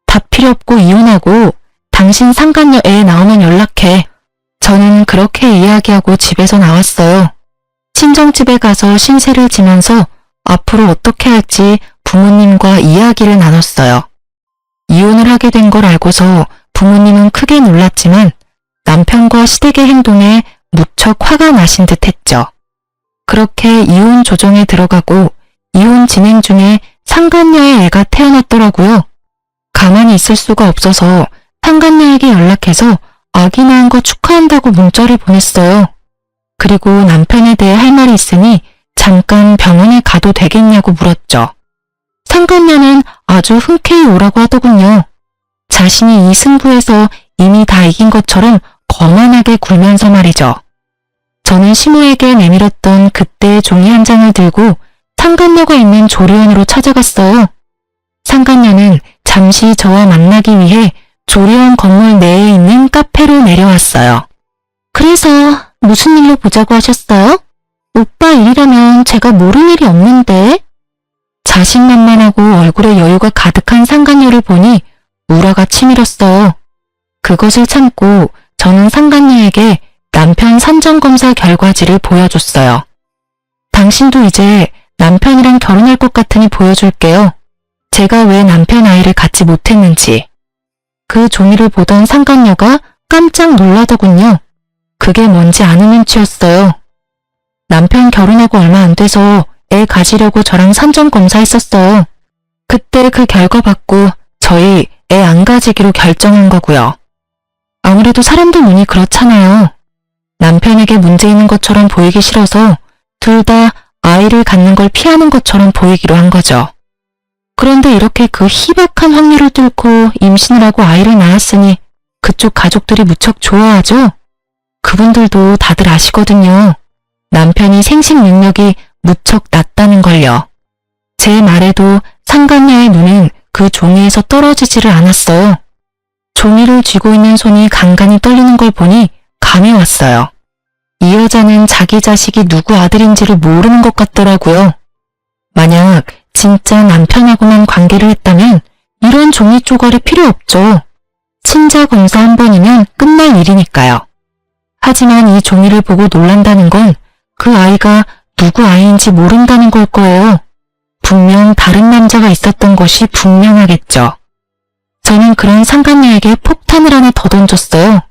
다 필요 없고 이혼하고 당신 상간녀 애 나오면 연락해. 저는 그렇게 이야기하고 집에서 나왔어요. 친정집에 가서 신세를 지면서 앞으로 어떻게 할지 부모님과 이야기를 나눴어요. 이혼을 하게 된 걸 알고서 부모님은 크게 놀랐지만 남편과 시댁의 행동에 무척 화가 나신 듯 했죠. 그렇게 이혼 조정에 들어가고 이혼 진행 중에 상간녀의 애가 태어났더라고요. 가만히 있을 수가 없어서 상간녀에게 연락해서 아기 낳은 거 축하한다고 문자를 보냈어요. 그리고 남편에 대해 할 말이 있으니 잠깐 병원에 가도 되겠냐고 물었죠. 상간녀는 아주 흔쾌히 오라고 하더군요. 자신이 이 승부에서 이미 다 이긴 것처럼 거만하게 굴면서 말이죠. 저는 시모에게 내밀었던 그때의 종이 한 장을 들고 상간녀가 있는 조리원으로 찾아갔어요. 상간녀는 잠시 저와 만나기 위해 조리원 건물 내에 있는 카페로 내려왔어요. 그래서 무슨 일로 보자고 하셨어요? 오빠 일이라면 제가 모를 일이 없는데. 자신만만하고 얼굴에 여유가 가득한 상간녀를 보니 우라가 치밀었어요. 그것을 참고 저는 상간녀에게 남편 산전검사 결과지를 보여줬어요. 당신도 이제 남편이랑 결혼할 것 같으니 보여줄게요. 제가 왜 남편 아이를 갖지 못했는지. 그 종이를 보던 상간녀가 깜짝 놀라더군요. 그게 뭔지 아는 눈치였어요. 남편 결혼하고 얼마 안 돼서 애 가지려고 저랑 산전검사했었어요. 그때 그 결과 받고 저희 애 안 가지기로 결정한 거고요. 아무래도 사람들 눈이 그렇잖아요. 남편에게 문제 있는 것처럼 보이기 싫어서 둘 다 아이를 갖는 걸 피하는 것처럼 보이기로 한 거죠. 그런데 이렇게 그 희박한 확률을 뚫고 임신을 하고 아이를 낳았으니 그쪽 가족들이 무척 좋아하죠? 그분들도 다들 아시거든요. 남편이 생식 능력이 무척 낮다는 걸요. 제 말에도 상간녀의 눈은 그 종이에서 떨어지지를 않았어요. 종이를 쥐고 있는 손이 간간히 떨리는 걸 보니 감이 왔어요. 이 여자는 자기 자식이 누구 아들인지를 모르는 것 같더라고요. 만약 진짜 남편하고만 관계를 했다면 이런 종이 쪼가리 필요 없죠. 친자 검사 한 번이면 끝날 일이니까요. 하지만 이 종이를 보고 놀란다는 건 그 아이가 누구 아이인지 모른다는 걸 거예요. 분명 다른 남자가 있었던 것이 분명하겠죠. 저는 그런 상간녀에게 폭탄을 하나 더 던졌어요.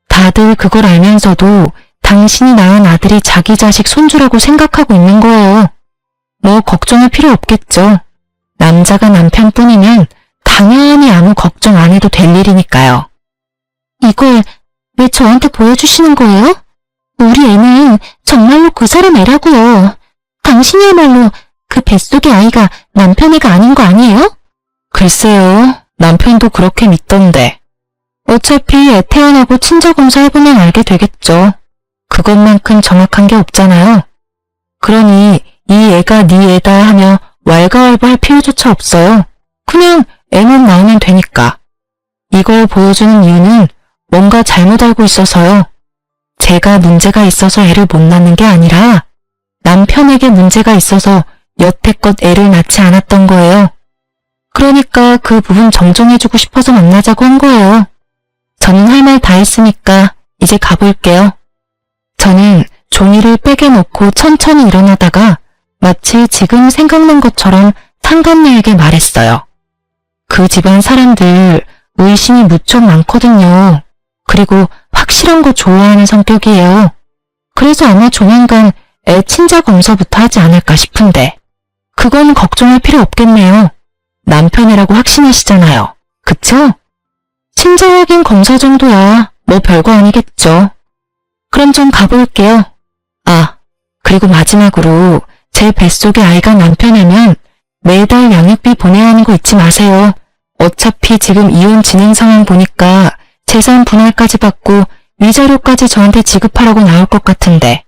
다들 그걸 알면서도 당신이 낳은 아들이 자기 자식 손주라고 생각하고 있는 거예요. 뭐 걱정할 필요 없겠죠. 남자가 남편뿐이면 당연히 아무 걱정 안 해도 될 일이니까요. 이걸 왜 저한테 보여주시는 거예요? 우리 애는 정말로 그 사람 애라고요. 당신이야말로 그 뱃속의 아이가 남편 애가 아닌 거 아니에요? 글쎄요. 남편도 그렇게 믿던데. 어차피 애 태어나고 친자검사 해보면 알게 되겠죠. 그것만큼 정확한 게 없잖아요. 그러니 이 애가 네 애다 하며 왈가왈부할 필요조차 없어요. 그냥 애만 낳으면 되니까. 이걸 보여주는 이유는 뭔가 잘못 알고 있어서요. 제가 문제가 있어서 애를 못 낳는 게 아니라 남편에게 문제가 있어서 여태껏 애를 낳지 않았던 거예요. 그러니까 그 부분 정정해주고 싶어서 만나자고 한 거예요. 저는 할 말 다 했으니까 이제 가볼게요. 저는 종이를 백에 넣고 천천히 일어나다가 마치 지금 생각난 것처럼 상간녀에게 말했어요. 그 집안 사람들 의심이 무척 많거든요. 그리고 확실한 거 좋아하는 성격이에요. 그래서 아마 조만간 애 친자 검사부터 하지 않을까 싶은데 그건 걱정할 필요 없겠네요. 남편이라고 확신하시잖아요. 그쵸? 친자 확인 검사 정도야 뭐 별거 아니겠죠. 그럼 좀 가볼게요. 아, 그리고 마지막으로 제 뱃속의 아이가 남편이면 매달 양육비 보내야 하는 거 잊지 마세요. 어차피 지금 이혼 진행 상황 보니까 재산 분할까지 받고 위자료까지 저한테 지급하라고 나올 것 같은데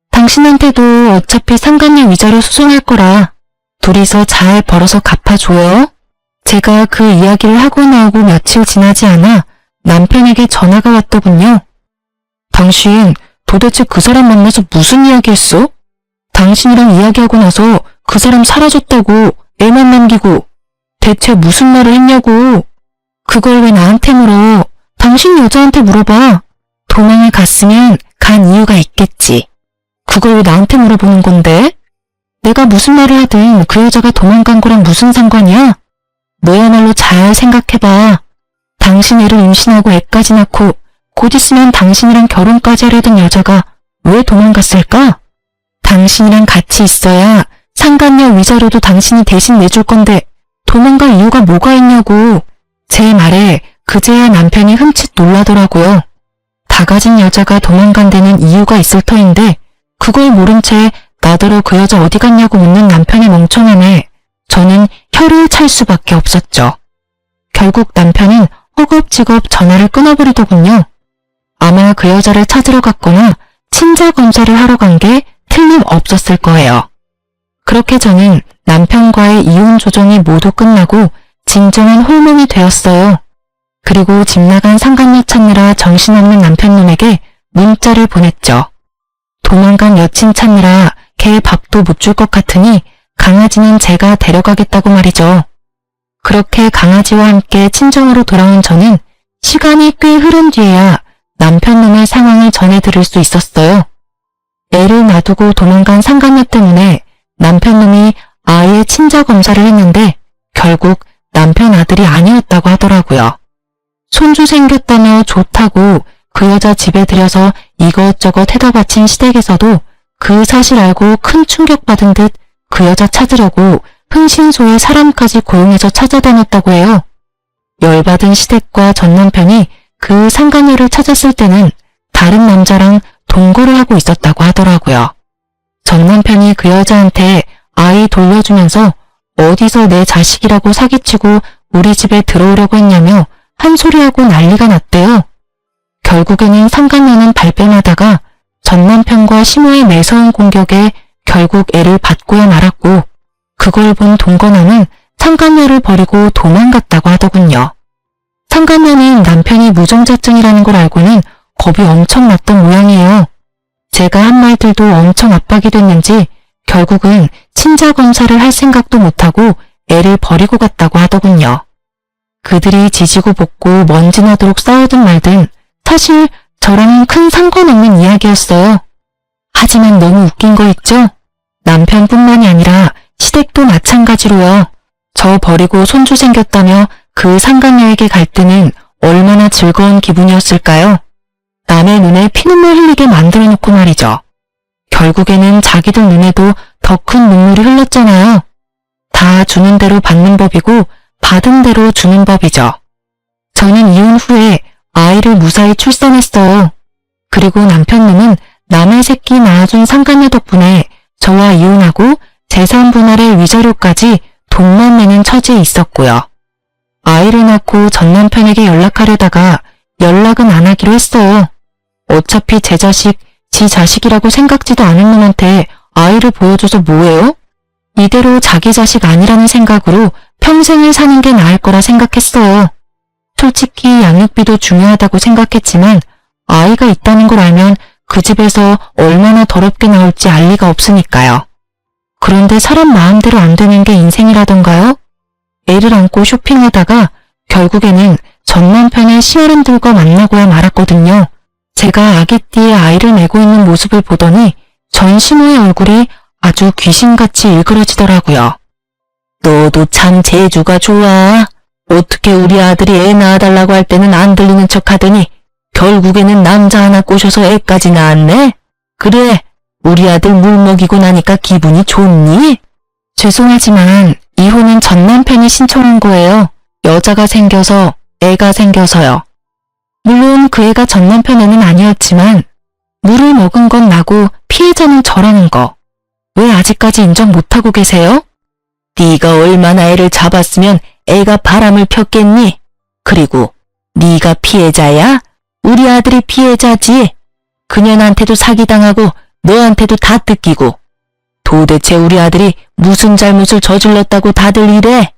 당신한테도 어차피 상간녀 위자료 소송할 거라 둘이서 잘 벌어서 갚아줘요. 제가 그 이야기를 하고 나오고 며칠 지나지 않아 남편에게 전화가 왔더군요. 당신 도대체 그 사람 만나서 무슨 이야기 했어? 당신이랑 이야기하고 나서 그 사람 사라졌다고 애만 남기고 대체 무슨 말을 했냐고. 그걸 왜 나한테 물어? 당신 여자한테 물어봐. 도망을 갔으면 간 이유가 있겠지. 그걸 왜 나한테 물어보는 건데? 내가 무슨 말을 하든 그 여자가 도망간 거랑 무슨 상관이야? 너야말로 잘 생각해봐. 당신 애를 임신하고 애까지 낳고 곧 있으면 당신이랑 결혼까지 하려던 여자가 왜 도망갔을까? 당신이랑 같이 있어야 상간녀 위자료도 당신이 대신 내줄 건데 도망갈 이유가 뭐가 있냐고. 제 말에 그제야 남편이 흠칫 놀라더라고요. 다 가진 여자가 도망간 데는 이유가 있을 터인데 그걸 모른 채 나더러 그 여자 어디 갔냐고 묻는 남편의 멍청함에 저는 혀를 찰 수밖에 없었죠. 결국 남편은 허겁지겁 전화를 끊어버리더군요. 아마 그 여자를 찾으러 갔거나 친자 검사를 하러 간 게 틀림없었을 거예요. 그렇게 저는 남편과의 이혼 조정이 모두 끝나고 진정한 홀몸이 되었어요. 그리고 집 나간 상간녀 찾느라 정신없는 남편놈에게 문자를 보냈죠. 도망간 여친 찾느라 개 밥도 못 줄 것 같으니 강아지는 제가 데려가겠다고 말이죠. 그렇게 강아지와 함께 친정으로 돌아온 저는 시간이 꽤 흐른 뒤에야 남편놈의 상황을 전해 들을 수 있었어요. 애를 놔두고 도망간 상간녀 때문에 남편놈이 아이의 친자 검사를 했는데 결국 남편 아들이 아니었다고 하더라고요. 손주 생겼다며 좋다고 그 여자 집에 들여서 이것저것 해다 바친 시댁에서도 그 사실 알고 큰 충격받은 듯 그 여자 찾으려고 흥신소에 사람까지 고용해서 찾아다녔다고 해요. 열받은 시댁과 전 남편이 그 상간녀를 찾았을 때는 다른 남자랑 동거를 하고 있었다고 하더라고요. 전 남편이 그 여자한테 아이 돌려주면서 어디서 내 자식이라고 사기치고 우리 집에 들어오려고 했냐며 한 소리하고 난리가 났대요. 결국에는 상간녀는 발뺌하다가 전 남편과 시모의 매서운 공격에 결국 애를 받고야 말았고 그걸 본 동거남은 상간녀를 버리고 도망갔다고 하더군요. 상간녀는 남편이 무정자증이라는 걸 알고는 겁이 엄청 났던 모양이에요. 제가 한 말들도 엄청 압박이 됐는지 결국은 친자 검사를 할 생각도 못하고 애를 버리고 갔다고 하더군요. 그들이 지지고 볶고 먼지 나도록 싸우든 말든 사실 저랑은 큰 상관없는 이야기였어요. 하지만 너무 웃긴 거 있죠? 남편뿐만이 아니라 시댁도 마찬가지로요. 저 버리고 손주 생겼다며 그 상간녀에게 갈 때는 얼마나 즐거운 기분이었을까요? 남의 눈에 피눈물 흘리게 만들어 놓고 말이죠. 결국에는 자기들 눈에도 더 큰 눈물이 흘렀잖아요. 다 주는 대로 받는 법이고 받은 대로 주는 법이죠. 저는 이혼 후에 아이를 무사히 출산했어요. 그리고 남편놈은 남의 새끼 낳아준 상간녀 덕분에 저와 이혼하고 재산 분할의 위자료까지 돈만 내는 처지에 있었고요. 아이를 낳고 전 남편에게 연락하려다가 연락은 안 하기로 했어요. 어차피 제 자식, 지 자식이라고 생각지도 않은 놈한테 아이를 보여줘서 뭐해요? 이대로 자기 자식 아니라는 생각으로 평생을 사는 게 나을 거라 생각했어요. 솔직히 양육비도 중요하다고 생각했지만 아이가 있다는 걸 알면 그 집에서 얼마나 더럽게 나올지 알 리가 없으니까요. 그런데 사람 마음대로 안 되는 게 인생이라던가요? 애를 안고 쇼핑하다가 결국에는 전 남편의 시어른들과 만나고야 말았거든요. 제가 아기띠에 아이를 메고 있는 모습을 보더니 전 시모의 얼굴이 아주 귀신같이 일그러지더라고요. 너도 참 재주가 좋아. 어떻게 우리 아들이 애 낳아달라고 할 때는 안 들리는 척 하더니 결국에는 남자 하나 꼬셔서 애까지 낳았네? 그래, 우리 아들 물 먹이고 나니까 기분이 좋니? 죄송하지만 이혼은 전 남편이 신청한 거예요. 여자가 생겨서, 애가 생겨서요. 물론 그 애가 전 남편 애는 아니었지만 물을 먹은 건 나고 피해자는 저라는 거. 왜 아직까지 인정 못하고 계세요? 네가 얼마나 애를 잡았으면 애가 바람을 폈겠니? 그리고 네가 피해자야? 우리 아들이 피해자지. 그년한테도 사기당하고 너한테도 다 뜯기고. 도대체 우리 아들이 무슨 잘못을 저질렀다고 다들 이래?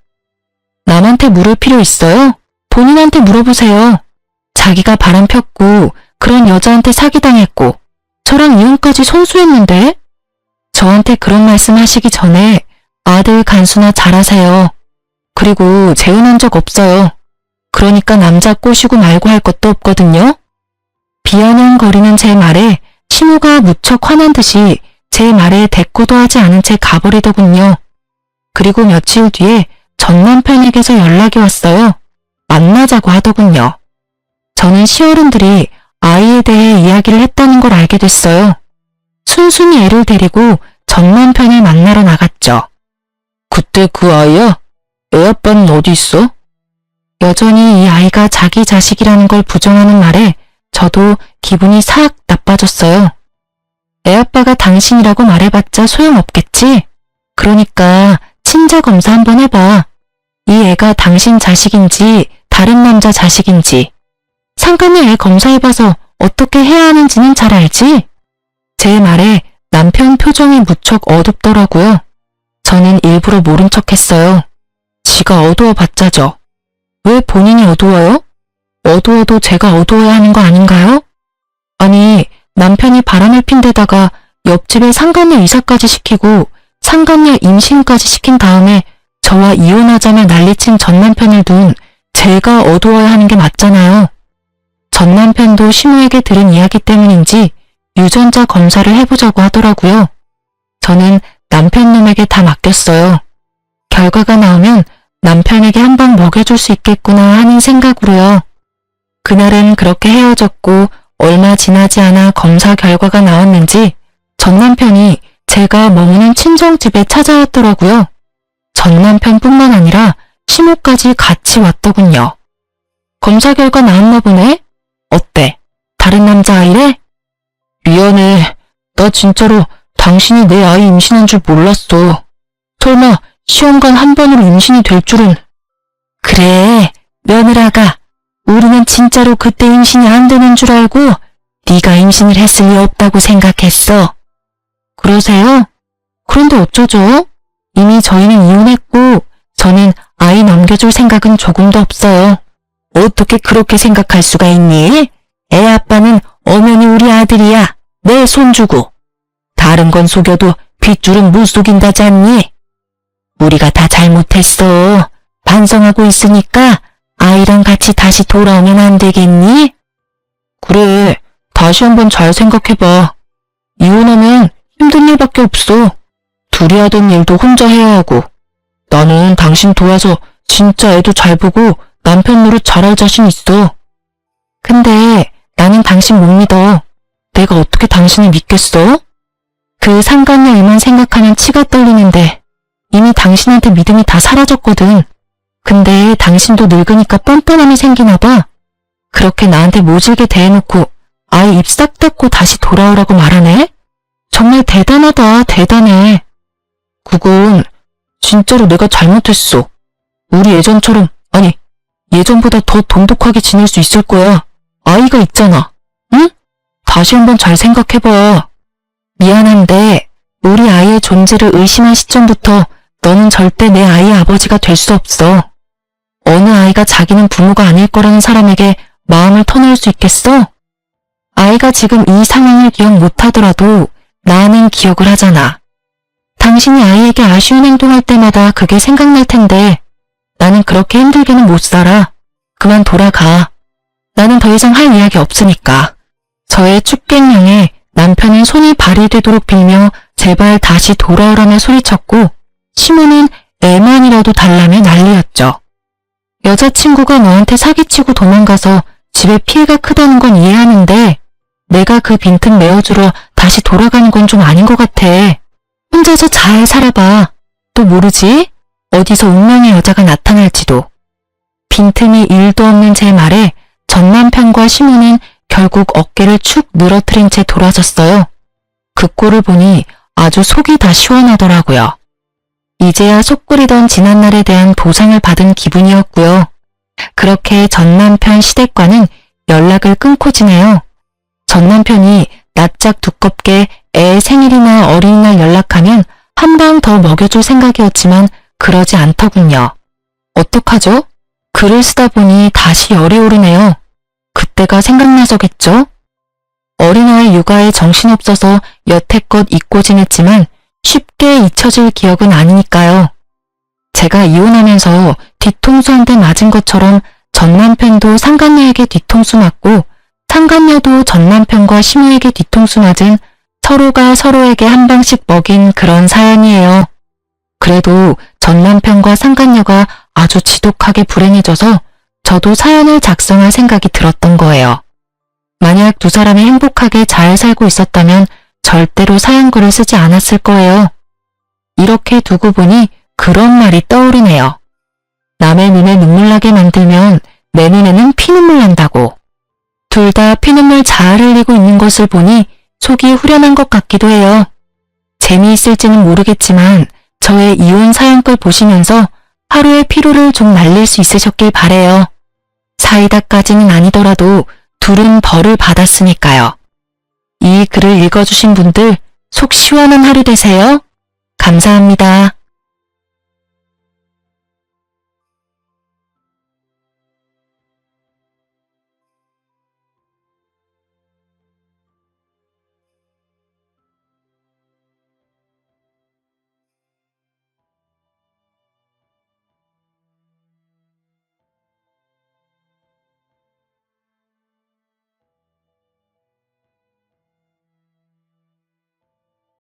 남한테 물을 필요 있어요? 본인한테 물어보세요. 자기가 바람 폈고 그런 여자한테 사기당했고 저랑 이혼까지 손수했는데? 저한테 그런 말씀 하시기 전에 아들 간수나 잘하세요. 그리고 재혼한 적 없어요. 그러니까 남자 꼬시고 말고 할 것도 없거든요. 비아냥거리는 제 말에 시모가 무척 화난 듯이 제 말에 대꾸도 하지 않은 채 가버리더군요. 그리고 며칠 뒤에 전 남편에게서 연락이 왔어요. 만나자고 하더군요. 저는 시어른들이 아이에 대해 이야기를 했다는 걸 알게 됐어요. 순순히 애를 데리고 전 남편을 만나러 나갔죠. 그때 그 아이야? 애 아빠는 어디 있어? 여전히 이 아이가 자기 자식이라는 걸 부정하는 말에 저도 기분이 싹 나빠졌어요. 애 아빠가 당신이라고 말해봤자 소용없겠지? 그러니까 친자 검사 한번 해봐. 이 애가 당신 자식인지 다른 남자 자식인지. 상간녀 애 검사해봐서 어떻게 해야 하는지는 잘 알지? 제 말에 남편 표정이 무척 어둡더라고요. 저는 일부러 모른 척 했어요. 지가 어두워봤자죠. 왜 본인이 어두워요? 어두워도 제가 어두워야 하는 거 아닌가요? 아니, 남편이 바람을 핀 데다가 옆집에 상간녀 이사까지 시키고 상간녀 임신까지 시킨 다음에 저와 이혼하자며 난리친 전 남편을 둔 제가 어두워야 하는 게 맞잖아요. 전 남편도 시모에게 들은 이야기 때문인지 유전자 검사를 해보자고 하더라고요. 저는 남편 놈에게 다 맡겼어요. 결과가 나오면 남편에게 한 방 먹여줄 수 있겠구나 하는 생각으로요. 그날은 그렇게 헤어졌고 얼마 지나지 않아 검사 결과가 나왔는지 전 남편이 제가 머무는 친정집에 찾아왔더라고요. 전 남편뿐만 아니라 시모까지 같이 왔더군요. 검사 결과 나왔나 보네? 어때? 다른 남자아이래? 미안해. 나 진짜로 당신이 내 아이 임신한 줄 몰랐어. 설마 시험관 한 번으로 임신이 될 줄은. 그래, 며느라가 우리는 진짜로 그때 임신이 안 되는 줄 알고 네가 임신을 했을 리 없다고 생각했어. 그러세요? 그런데 어쩌죠? 이미 저희는 이혼했고 저는 아이 넘겨줄 생각은 조금도 없어요. 어떻게 그렇게 생각할 수가 있니? 애 아빠는 엄연히 우리 아들이야. 내 손주고. 다른 건 속여도 빗줄은 못 속인다지 않니? 우리가 다 잘못했어. 반성하고 있으니까 아이랑 같이 다시 돌아오면 안 되겠니? 그래, 다시 한번 잘 생각해봐. 이혼하면 힘든 일밖에 없어. 둘이 하던 일도 혼자 해야 하고. 나는 당신 도와서 진짜 애도 잘 보고 남편 노릇 잘할 자신 있어. 근데 나는 당신 못 믿어. 내가 어떻게 당신을 믿겠어? 그 상간녀 일만 생각하면 치가 떨리는데 이미 당신한테 믿음이 다 사라졌거든. 근데 당신도 늙으니까 뻔뻔함이 생기나 봐. 그렇게 나한테 모질게 대해놓고 아이 입 싹 닫고 다시 돌아오라고 말하네? 정말 대단하다, 대단해. 그건 진짜로 내가 잘못했어. 우리 예전처럼, 아니, 예전보다 더 돈독하게 지낼 수 있을 거야. 아이가 있잖아. 응? 다시 한번 잘 생각해봐. 미안한데 우리 아이의 존재를 의심한 시점부터 너는 절대 내 아이의 아버지가 될 수 없어. 어느 아이가 자기는 부모가 아닐 거라는 사람에게 마음을 터놓을 수 있겠어? 아이가 지금 이 상황을 기억 못하더라도 나는 기억을 하잖아. 당신이 아이에게 아쉬운 행동할 때마다 그게 생각날 텐데 나는 그렇게 힘들게는 못 살아. 그만 돌아가. 나는 더 이상 할 이야기 없으니까. 저의 축객령에 남편은 손이 발이 되도록 빌며 제발 다시 돌아오라며 소리쳤고 시모는 애만이라도 달라며 난리였죠. 여자친구가 너한테 사기치고 도망가서 집에 피해가 크다는 건 이해하는데 내가 그 빈틈 메워주러 다시 돌아가는 건 좀 아닌 것 같아. 혼자서 잘 살아봐. 또 모르지? 어디서 운명의 여자가 나타날지도. 빈틈이 1도 없는 제 말에 전 남편과 시모는 결국 어깨를 축 늘어뜨린 채 돌아섰어요. 그 꼴을 보니 아주 속이 다 시원하더라고요. 이제야 속 끓이던 지난날에 대한 보상을 받은 기분이었고요. 그렇게 전 남편 시댁과는 연락을 끊고 지내요. 전 남편이 낯짝 두껍게 애 생일이나 어린이날 연락하면 한 방 더 먹여줄 생각이었지만 그러지 않더군요. 어떡하죠? 글을 쓰다 보니 다시 열이 오르네요. 그때가 생각나서겠죠? 어린아이 육아에 정신없어서 여태껏 잊고 지냈지만 쉽게 잊혀질 기억은 아니니까요. 제가 이혼하면서 뒤통수 한 대 맞은 것처럼 전 남편도 상간녀에게 뒤통수 맞고 상간녀도 전 남편과 시모에게 뒤통수 맞은 서로가 서로에게 한 방씩 먹인 그런 사연이에요. 그래도 전 남편과 상간녀가 아주 지독하게 불행해져서 저도 사연을 작성할 생각이 들었던 거예요. 만약 두 사람이 행복하게 잘 살고 있었다면 절대로 사연글을 쓰지 않았을 거예요. 이렇게 두고 보니 그런 말이 떠오르네요. 남의 눈에 눈물 나게 만들면 내 눈에는 피눈물 난다고. 둘 다 피눈물 잘 흘리고 있는 것을 보니 속이 후련한 것 같기도 해요. 재미있을지는 모르겠지만 저의 이혼 사연글 보시면서 하루의 피로를 좀 날릴 수 있으셨길 바래요. 사이다까지는 아니더라도 둘은 벌을 받았으니까요. 이 글을 읽어주신 분들 속 시원한 하루 되세요. 감사합니다.